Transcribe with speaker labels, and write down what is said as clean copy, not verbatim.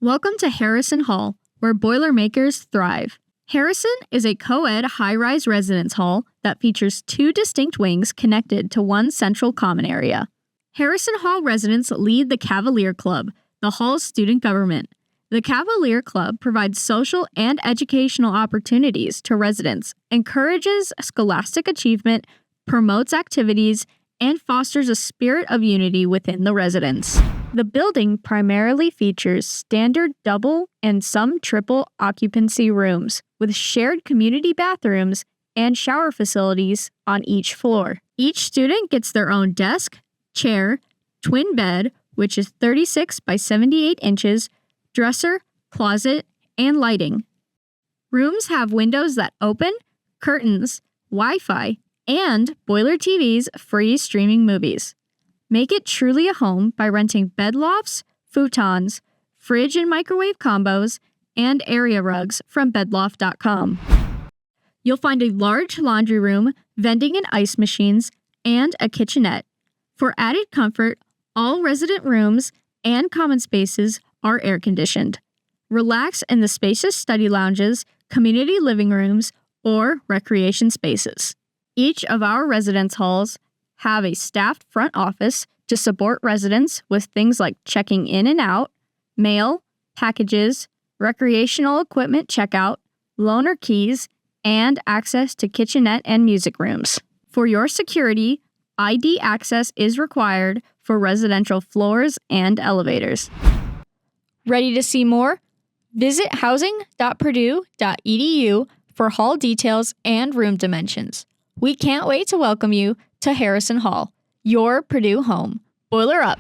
Speaker 1: Welcome to Harrison Hall, where Boilermakers thrive. Harrison is a co-ed high-rise residence hall that features two distinct wings connected to one central common area. Harrison Hall residents lead the Cavalier Club, the hall's student government. The Cavalier Club provides social and educational opportunities to residents, encourages scholastic achievement, promotes activities, and fosters a spirit of unity within the residents. The building primarily features standard double and some triple occupancy rooms with shared community bathrooms and shower facilities on each floor. Each student gets their own desk, chair, twin bed, which is 36 by 78 inches, dresser, closet, and lighting. Rooms have windows that open, curtains, Wi-Fi, and boiler TVs free streaming movies. Make it truly a home by renting bed lofts, futons, fridge and microwave combos, and area rugs from bedloft.com. You'll find a large laundry room, vending and ice machines, and a kitchenette. For added comfort, all resident rooms and common spaces are air-conditioned. Relax in the spacious study lounges, community living rooms, or recreation spaces. Each of our residence halls have a staffed front office to support residents with things like checking in and out, mail, packages, recreational equipment checkout, loaner keys, and access to kitchenette and music rooms. For your security, ID access is required for residential floors and elevators. Ready to see more? Visit housing.purdue.edu for hall details and room dimensions. We can't wait to welcome you to Harrison Hall, your Purdue home. Boiler up!